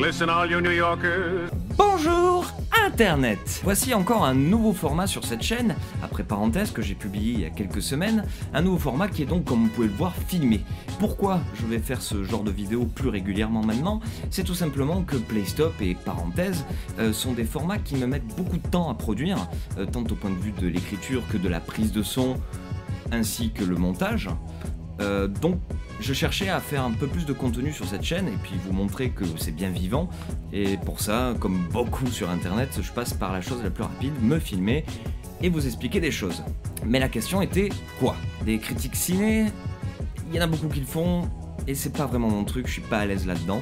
Listen all you New Yorkers. Bonjour Internet! Voici encore un nouveau format sur cette chaîne, après parenthèse que j'ai publié il y a quelques semaines, un nouveau format qui est donc, comme vous pouvez le voir, filmé. Pourquoi je vais faire ce genre de vidéo plus régulièrement maintenant? C'est tout simplement que Playstop et parenthèse sont des formats qui me mettent beaucoup de temps à produire, tant au point de vue de l'écriture que de la prise de son, ainsi que le montage. Donc je cherchais à faire un peu plus de contenu sur cette chaîne et puis vous montrer que c'est bien vivant, et pour ça, comme beaucoup sur internet, je passe par la chose la plus rapide, me filmer et vous expliquer des choses. Mais la question était quoi? Des critiques ciné? Il y en a beaucoup qui le font et c'est pas vraiment mon truc, je suis pas à l'aise là-dedans.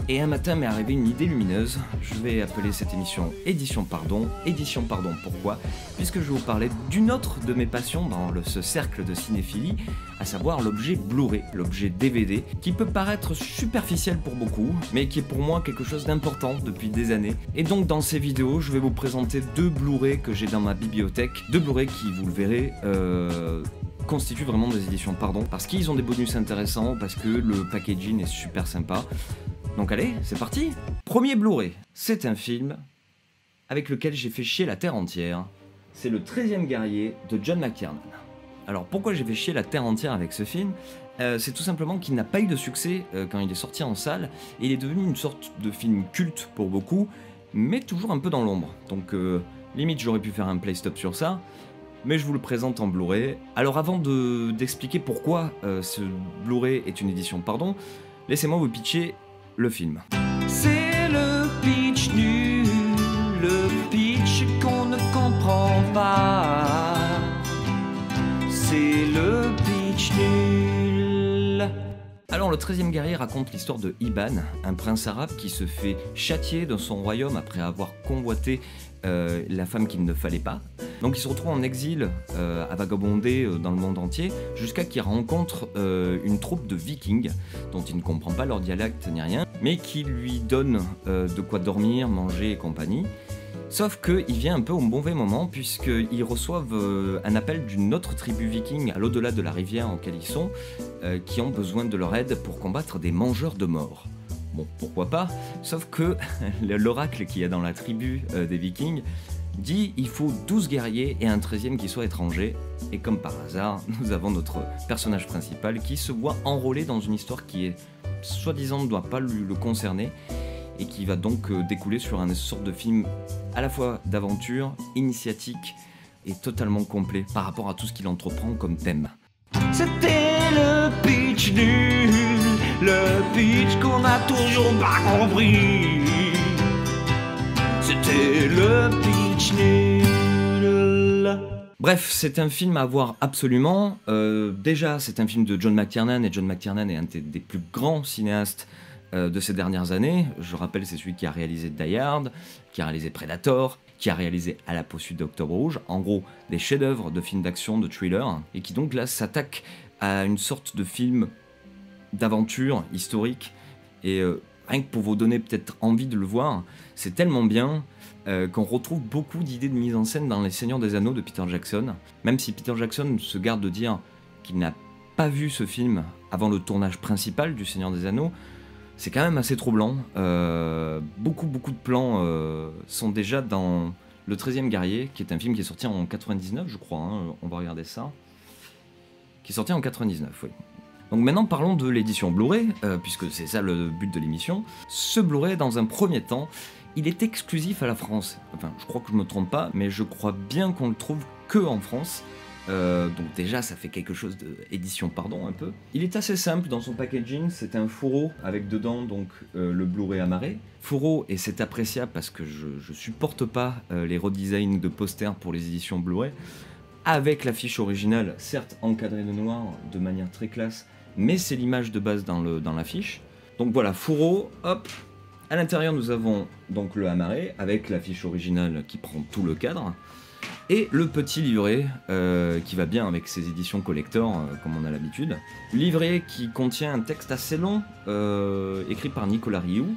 Et un matin m'est arrivée une idée lumineuse, je vais appeler cette émission Édition Pardon. Édition Pardon pourquoi? Puisque je vais vous parler d'une autre de mes passions dans ce cercle de cinéphilie, à savoir l'objet Blu-ray, l'objet DVD, qui peut paraître superficiel pour beaucoup, mais qui est pour moi quelque chose d'important depuis des années. Et donc dans ces vidéos, je vais vous présenter deux Blu-ray que j'ai dans ma bibliothèque, deux Blu-ray qui, vous le verrez, constituent vraiment des éditions Pardon, parce qu'ils ont des bonus intéressants, parce que le packaging est super sympa. Donc allez, c'est parti! Premier Blu-ray, c'est un film avec lequel j'ai fait chier la terre entière. C'est le 13e guerrier de John McTiernan. Alors pourquoi j'ai fait chier la terre entière avec ce film? C'est tout simplement qu'il n'a pas eu de succès quand il est sorti en salle, et il est devenu une sorte de film culte pour beaucoup, mais toujours un peu dans l'ombre. Donc limite j'aurais pu faire un play-stop sur ça, mais je vous le présente en Blu-ray. Alors avant d'expliquer pourquoi ce Blu-ray est une édition Pardon, laissez-moi vous pitcher le film. C'est le pitch nul, le pitch qu'on ne comprend pas. C'est le pitch nul. Alors le 13e guerrier raconte l'histoire de Iban, un prince arabe qui se fait châtier dans son royaume après avoir convoité la femme qu'il ne fallait pas. Donc il se retrouve en exil à vagabonder dans le monde entier jusqu'à qu'il rencontre une troupe de vikings dont il ne comprend pas leur dialecte ni rien, mais qui lui donne de quoi dormir, manger et compagnie. Sauf qu'il vient un peu au mauvais moment puisqu'ils reçoivent un appel d'une autre tribu viking à l'au-delà de la rivière en laquelle ils sont, qui ont besoin de leur aide pour combattre des mangeurs de morts. Bon, pourquoi pas, sauf que l'oracle qu'il y a dans la tribu des vikings dit il faut 12 guerriers et un 13e qui soit étranger, et comme par hasard, nous avons notre personnage principal qui se voit enrôlé dans une histoire qui est soi-disant ne doit pas le concerner, et qui va donc découler sur une sorte de film à la fois d'aventure, initiatique et totalement complet par rapport à tout ce qu'il entreprend comme thème. C'était le pitch nul, le pitch qu'on n'a toujours pas compris. C'était le pitch nul. Bref, c'est un film à voir absolument. Déjà, c'est un film de John McTiernan, et John McTiernan est un des plus grands cinéastes de ces dernières années. Je rappelle, c'est celui qui a réalisé Die Hard, qui a réalisé Predator, qui a réalisé À la poursuite d'Octobre Rouge, en gros des chefs-d'œuvre de films d'action, de thriller, et qui donc là s'attaque à une sorte de film d'aventure historique, et rien que pour vous donner peut-être envie de le voir, c'est tellement bien qu'on retrouve beaucoup d'idées de mise en scène dans Les Seigneurs des Anneaux de Peter Jackson, même si Peter Jackson se garde de dire qu'il n'a pas vu ce film avant le tournage principal du Seigneur des Anneaux. C'est quand même assez troublant. Beaucoup de plans sont déjà dans Le 13e guerrier, qui est un film qui est sorti en 99, je crois, hein, on va regarder ça. Qui est sorti en 99, oui. Donc maintenant parlons de l'édition Blu-ray, puisque c'est ça le but de l'émission. Ce Blu-ray, dans un premier temps, il est exclusif à la France. Enfin, je crois que je me trompe pas, mais je crois bien qu'on le trouve que en France. Donc déjà ça fait quelque chose d'édition Pardon un peu. Il est assez simple dans son packaging, c'est un fourreau avec dedans donc le Blu-ray amarré. Fourreau, et c'est appréciable parce que je supporte pas les redesigns de posters pour les éditions Blu-ray, avec l'affiche originale, certes encadrée de noir de manière très classe, mais c'est l'image de base dans l'affiche. Donc voilà, fourreau, hop. À l'intérieur nous avons donc le amarré avec l'affiche originale qui prend tout le cadre. Et le petit livret qui va bien avec ces éditions collector comme on a l'habitude. Livret qui contient un texte assez long écrit par Nicolas Rioux,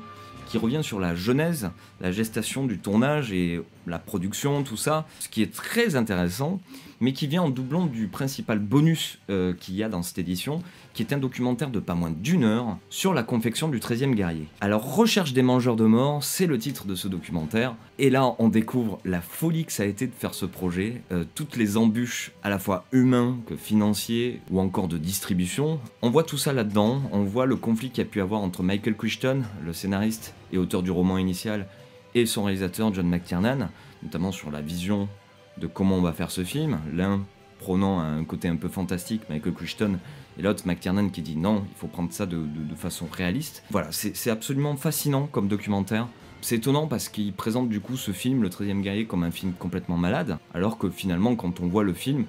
qui revient sur la genèse, la gestation du tournage et la production, tout ça, ce qui est très intéressant, mais qui vient en doublon du principal bonus qu'il y a dans cette édition, qui est un documentaire de pas moins d'1 heure sur la confection du 13e guerrier. Alors Recherche des mangeurs de morts, c'est le titre de ce documentaire, et là on découvre la folie que ça a été de faire ce projet, toutes les embûches à la fois humains que financiers ou encore de distribution. On voit tout ça là-dedans, on voit le conflit qu'il y a pu avoir entre Michael Crichton, le scénariste et auteur du roman initial, et son réalisateur John McTiernan, notamment sur la vision de comment on va faire ce film, l'un prônant un côté un peu fantastique, Michael Crichton, et l'autre McTiernan qui dit non, il faut prendre ça de façon réaliste. Voilà, c'est absolument fascinant comme documentaire. C'est étonnant parce qu'il présente du coup ce film, Le 13e guerrier, comme un film complètement malade, alors que finalement quand on voit le film,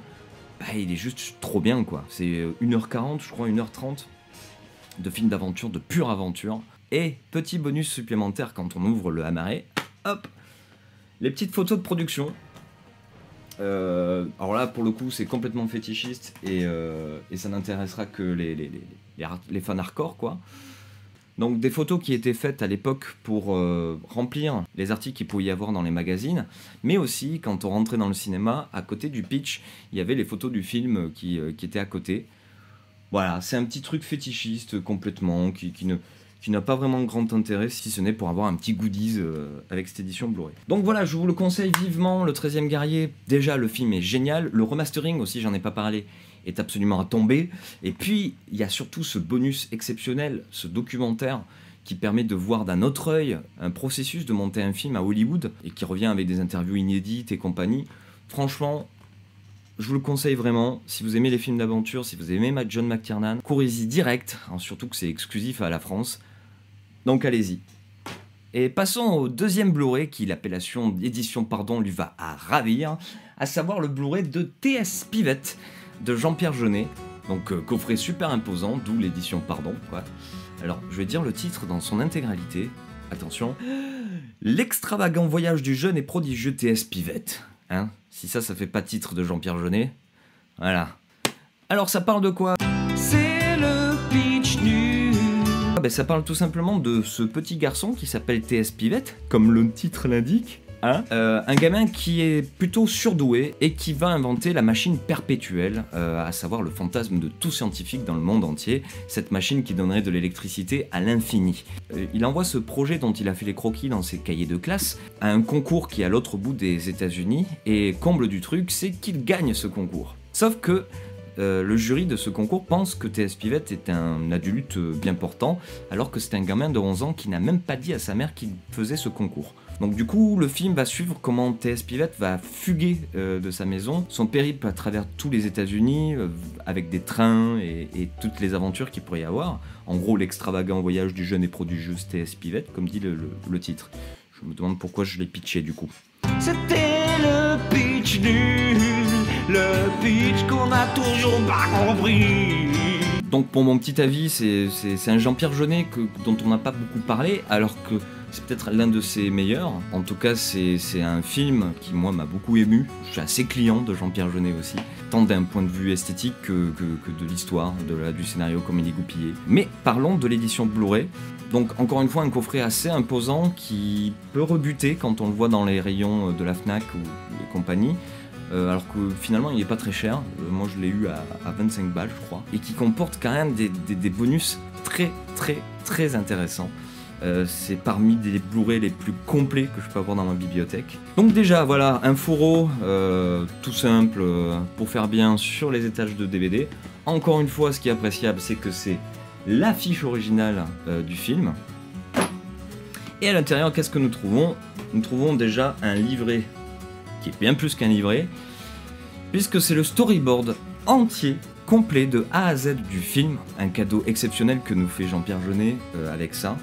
bah, il est juste trop bien quoi. C'est 1h40, je crois 1h30 de film d'aventure, de pure aventure. Et petit bonus supplémentaire quand on ouvre le Amaret, hop, les petites photos de production. Alors là pour le coup c'est complètement fétichiste et ça n'intéressera que les fans hardcore quoi. Donc des photos qui étaient faites à l'époque pour remplir les articles qu'il pouvait y avoir dans les magazines, mais aussi quand on rentrait dans le cinéma, à côté du pitch, il y avait les photos du film qui étaient à côté. Voilà, c'est un petit truc fétichiste complètement, qui n'a pas vraiment grand intérêt, si ce n'est pour avoir un petit goodies avec cette édition Blu-ray. Donc voilà, je vous le conseille vivement, Le 13e guerrier. Déjà, le film est génial. Le remastering aussi, j'en ai pas parlé, est absolument à tomber. Et puis, il y a surtout ce bonus exceptionnel, ce documentaire qui permet de voir d'un autre œil un processus de monter un film à Hollywood et qui revient avec des interviews inédites et compagnie. Franchement, je vous le conseille vraiment. Si vous aimez les films d'aventure, si vous aimez John McTiernan, courez-y direct, hein, surtout que c'est exclusif à la France. Donc allez-y. Et passons au deuxième Blu-ray qui, l'appellation d'édition pardon, lui va à ravir, à savoir le Blu-ray de T.S. Pivett de Jean-Pierre Jeunet. Donc coffret super imposant, d'où l'édition pardon quoi. Alors je vais dire le titre dans son intégralité. Attention. L'extravagant voyage du jeune et prodigieux T.S. Pivett. Hein, si ça fait pas titre de Jean-Pierre Jeunet. Voilà. Alors ça parle de quoi? C'est le pitch du... Ben, ça parle tout simplement de ce petit garçon qui s'appelle T.S. Pivett, comme le titre l'indique. Hein, un gamin qui est plutôt surdoué et qui va inventer la machine perpétuelle, à savoir le fantasme de tout scientifique dans le monde entier, cette machine qui donnerait de l'électricité à l'infini. Il envoie ce projet dont il a fait les croquis dans ses cahiers de classe à un concours qui est à l'autre bout des États-Unis, et comble du truc, c'est qu'il gagne ce concours. Sauf que le jury de ce concours pense que T.S. Pivett est un adulte bien portant, alors que c'est un gamin de 11 ans qui n'a même pas dit à sa mère qu'il faisait ce concours. Donc du coup, le film va suivre comment T.S. Pivett va fuguer de sa maison, son périple à travers tous les États-Unis, avec des trains et toutes les aventures qu'il pourrait y avoir. En gros, l'extravagant voyage du jeune et prodigieux T.S. Pivett, comme dit le titre. Je me demande pourquoi je l'ai pitché du coup. C'était le pitch nul, le pitch qu'on a toujours pas compris. Donc pour mon petit avis, c'est un Jean-Pierre Jeunet dont on n'a pas beaucoup parlé, alors que c'est peut-être l'un de ses meilleurs. En tout cas, c'est un film qui, moi, m'a beaucoup ému. Je suis assez client de Jean-Pierre Jeunet aussi, tant d'un point de vue esthétique que de l'histoire, du scénario comme il est goupillé. Mais parlons de l'édition Blu-ray. Donc encore une fois, un coffret assez imposant qui peut rebuter quand on le voit dans les rayons de la Fnac ou les compagnies. Alors que finalement il n'est pas très cher, moi je l'ai eu à 25 balles je crois, et qui comporte quand même des bonus très intéressants. C'est parmi des Blu-ray les plus complets que je peux avoir dans ma bibliothèque. Donc déjà voilà, un fourreau tout simple pour faire bien sur les étages de DVD. Encore une fois, ce qui est appréciable, c'est que c'est l'affiche originale du film. Et à l'intérieur, qu'est-ce que nous trouvons? Nous trouvons déjà un livret qui est bien plus qu'un livret, puisque c'est le storyboard entier, complet de A à Z du film, un cadeau exceptionnel que nous fait Jean-Pierre Jeunet avec ça,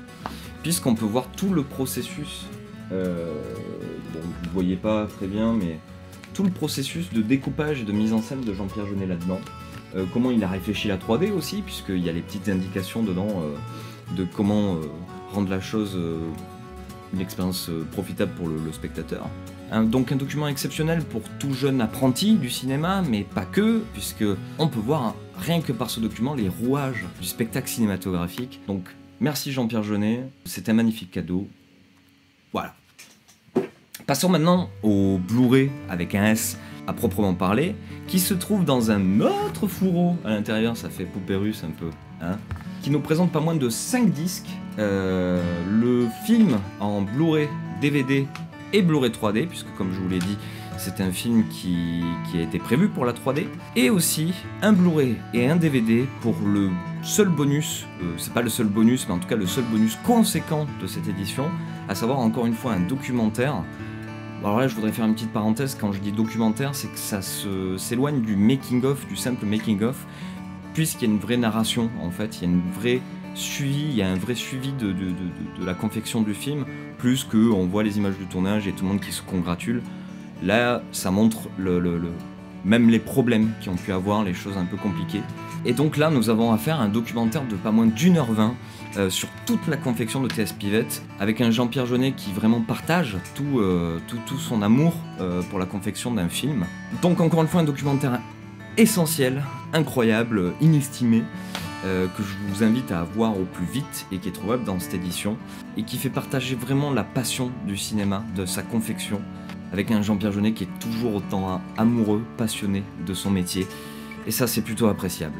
puisqu'on peut voir tout le processus, bon, vous ne voyez pas très bien, mais tout le processus de découpage et de mise en scène de Jean-Pierre Jeunet là-dedans, comment il a réfléchi la 3D aussi, puisqu'il y a les petites indications dedans de comment rendre la chose une expérience profitable pour le spectateur. Donc un document exceptionnel pour tout jeune apprenti du cinéma, mais pas que, puisque on peut voir, rien que par ce document, les rouages du spectacle cinématographique. Donc merci Jean-Pierre Jeunet, c'est un magnifique cadeau. Voilà. Passons maintenant au Blu-ray avec un S, à proprement parler, qui se trouve dans un autre fourreau à l'intérieur, ça fait poupée russe un peu, hein, qui nous présente pas moins de 5 disques, le film en Blu-ray, DVD et Blu-ray 3D, puisque comme je vous l'ai dit, c'est un film qui a été prévu pour la 3D, et aussi un Blu-ray et un DVD pour le seul bonus, c'est pas le seul bonus, mais en tout cas le seul bonus conséquent de cette édition, à savoir encore une fois un documentaire. Alors là, je voudrais faire une petite parenthèse, quand je dis documentaire, c'est que ça s'éloigne du making-of, du simple making-of, puisqu'il y a une vraie narration, en fait, il y a un vrai suivi de la confection du film, plus qu'on voit les images du tournage et tout le monde qui se congratule. Là, ça montre même les problèmes qui ont pu avoir, les choses un peu compliquées. Et donc là, nous avons affaire à un documentaire de pas moins d'1h20 sur toute la confection de TS Pivette, avec un Jean-Pierre Jeunet qui vraiment partage tout son amour pour la confection d'un film. Donc encore une fois, un documentaire essentiel, incroyable, inestimé, que je vous invite à voir au plus vite et qui est trouvable dans cette édition, et qui fait partager vraiment la passion du cinéma, de sa confection, avec un Jean-Pierre Jeunet qui est toujours autant amoureux, passionné de son métier, et ça c'est plutôt appréciable.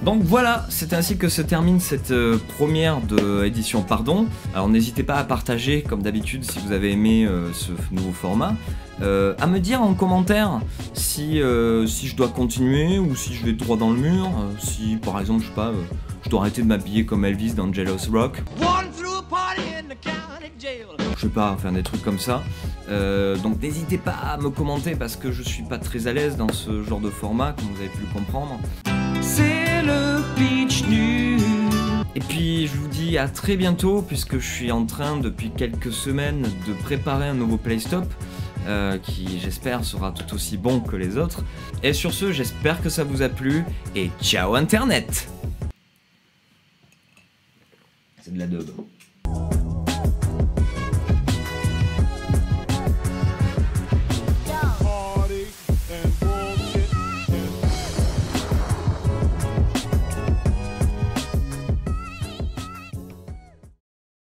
Donc voilà, c'est ainsi que se termine cette première édition Pardon. Alors n'hésitez pas à partager, comme d'habitude, si vous avez aimé ce nouveau format, à me dire en commentaire si je dois continuer ou si je vais droit dans le mur, si par exemple, je sais pas, je dois arrêter de m'habiller comme Elvis dans Jealous Rock. Je sais pas, faire des trucs comme ça. Donc n'hésitez pas à me commenter parce que je suis pas très à l'aise dans ce genre de format, comme vous avez pu le comprendre. C'est le pitch nul. Et puis je vous dis à très bientôt, puisque je suis en train depuis quelques semaines de préparer un nouveau Playstop qui j'espère sera tout aussi bon que les autres. Et sur ce, j'espère que ça vous a plu et ciao Internet. C'est de la dub.